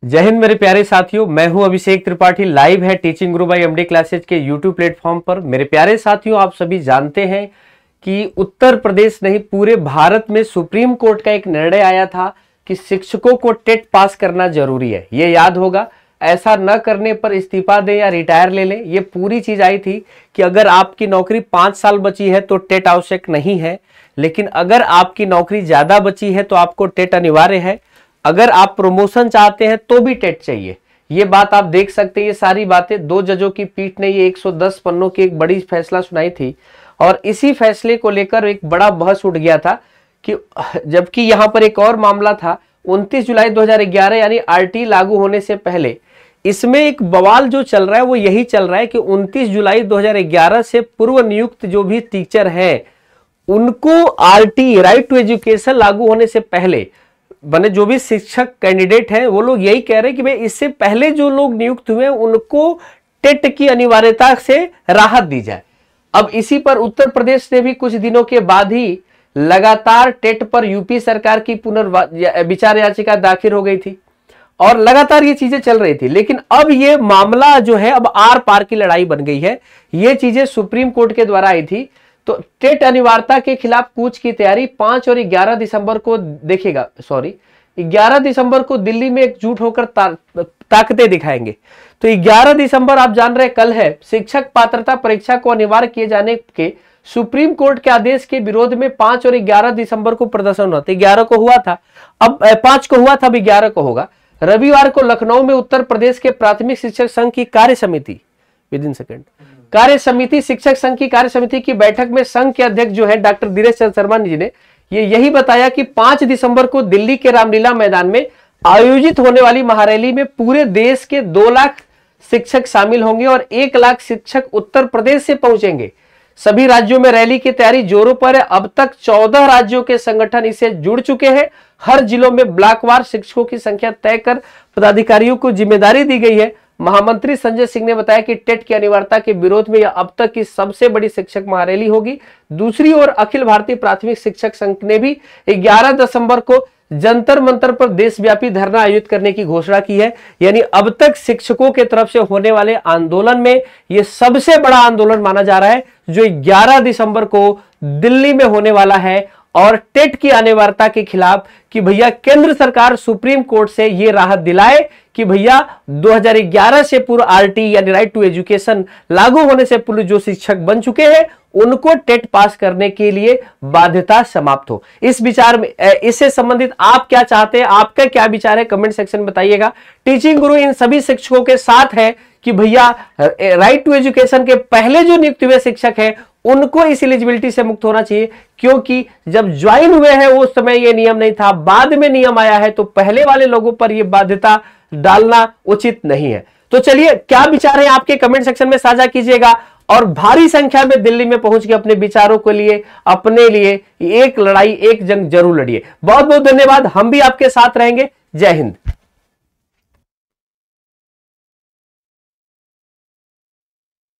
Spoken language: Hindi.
जय हिंद मेरे प्यारे साथियों, मैं हूं अभिषेक त्रिपाठी। लाइव है teaching Guru by MD classes के यूट्यूब प्लेटफॉर्म पर। मेरे प्यारे साथियों, आप सभी जानते हैं कि उत्तर प्रदेश नहीं पूरे भारत में सुप्रीम कोर्ट का एक निर्णय आया था कि शिक्षकों को टेट पास करना जरूरी है। ये याद होगा, ऐसा न करने पर इस्तीफा दें या रिटायर ले लें। ये पूरी चीज आई थी कि अगर आपकी नौकरी 5 साल बची है तो टेट आवश्यक नहीं है, लेकिन अगर आपकी नौकरी ज्यादा बची है तो आपको टेट अनिवार्य है। अगर आप प्रमोशन चाहते हैं तो भी टेट चाहिए। ये बात आप देख सकते हैं। ये सारी बातें 2 जजों की पीठ ने ये 110 पन्नों की एक बड़ी फैसला सुनाई थी और इसी फैसले को लेकर एक बड़ा बहस उठ गया था कि जबकि यहां पर एक और मामला था 29 जुलाई 2011 यानी आरटी लागू होने से पहले। इसमें एक बवाल जो चल रहा है वो यही चल रहा है कि 29 जुलाई 2011 से पूर्व नियुक्त जो भी टीचर हैं उनको आरटी राइट टू एजुकेशन लागू होने से पहले बने जो भी शिक्षक कैंडिडेट हैं वो लोग यही कह रहे हैं कि भाई इससे पहले जो लोग नियुक्त हुए हैं उनको टेट की अनिवार्यता से राहत दी जाए। अब इसी पर उत्तर प्रदेश ने भी कुछ दिनों के बाद ही लगातार टेट पर यूपी सरकार की पुनर्विचार याचिका दाखिल हो गई थी और लगातार ये चीजें चल रही थी। लेकिन अब ये मामला जो है अब आर पार की लड़ाई बन गई है। ये चीजें सुप्रीम कोर्ट के द्वारा आई थी। तो टेट अनिवार्यता के खिलाफ कूच की तैयारी 5 और 11 दिसंबर को 11 दिसंबर को दिल्ली में एकजुट होकर ताकतें दिखाएंगे। तो 11 दिसंबर आप जान रहे कल है। शिक्षक पात्रता परीक्षा को अनिवार्य किए जाने के सुप्रीम कोर्ट के आदेश के विरोध में 5 और 11 दिसंबर को प्रदर्शन हुआ था। 11 को हुआ था, अब 5 को हुआ था, अब 11 को होगा। रविवार को लखनऊ में उत्तर प्रदेश के प्राथमिक शिक्षक संघ की कार्य समिति शिक्षक संघ की कार्य समिति की बैठक में संघ के अध्यक्ष जो है डॉक्टर धीरेश चंद्र शर्मा जी ने यही बताया कि 5 दिसंबर को दिल्ली के रामलीला मैदान में आयोजित होने वाली महारैली में पूरे देश के 2 लाख शिक्षक शामिल होंगे और 1 लाख शिक्षक उत्तर प्रदेश से पहुंचेंगे। सभी राज्यों में रैली की तैयारी जोरों पर है। अब तक 14 राज्यों के संगठन इससे जुड़ चुके हैं। हर जिलों में ब्लॉकवार शिक्षकों की संख्या तय कर पदाधिकारियों को जिम्मेदारी दी गई है। महामंत्री संजय सिंह ने बताया कि टेट की अनिवार्यता के विरोध में यह अब तक की सबसे बड़ी शिक्षक महारैली होगी। दूसरी ओर अखिल भारतीय प्राथमिक शिक्षक संघ ने भी 11 दिसंबर को जंतर मंतर पर देशव्यापी धरना आयोजित करने की घोषणा की है। यानी अब तक शिक्षकों के तरफ से होने वाले आंदोलन में यह सबसे बड़ा आंदोलन माना जा रहा है जो 11 दिसंबर को दिल्ली में होने वाला है और टेट की अनिवार्यता के खिलाफ कि भैया केंद्र सरकार सुप्रीम कोर्ट से यह राहत दिलाए कि भैया 2011 से पूर्व आरटी यानी राइट टू एजुकेशन लागू होने से पूर्व जो शिक्षक बन चुके हैं उनको टेट पास करने के लिए बाध्यता समाप्त हो। इस विचार में इससे संबंधित आप क्या चाहते हैं, आपका क्या विचार है, कमेंट सेक्शन में बताइएगा। टीचिंग गुरु इन सभी शिक्षकों के साथ है कि भैया राइट टू एजुकेशन के पहले जो नियुक्त हुए शिक्षक हैं उनको इस एलिजिबिलिटी से मुक्त होना चाहिए, क्योंकि जब ज्वाइन हुए हैं उस समय यह नियम नहीं था, बाद में नियम आया है, तो पहले वाले लोगों पर यह बाध्यता डालना उचित नहीं है। तो चलिए, क्या विचार है आपके कमेंट सेक्शन में साझा कीजिएगा और भारी संख्या में दिल्ली में पहुंच के अपने विचारों के लिए, अपने लिए एक लड़ाई, एक जंग जरूर लड़िए। बहुत बहुत धन्यवाद। हम भी आपके साथ रहेंगे। जय हिंद।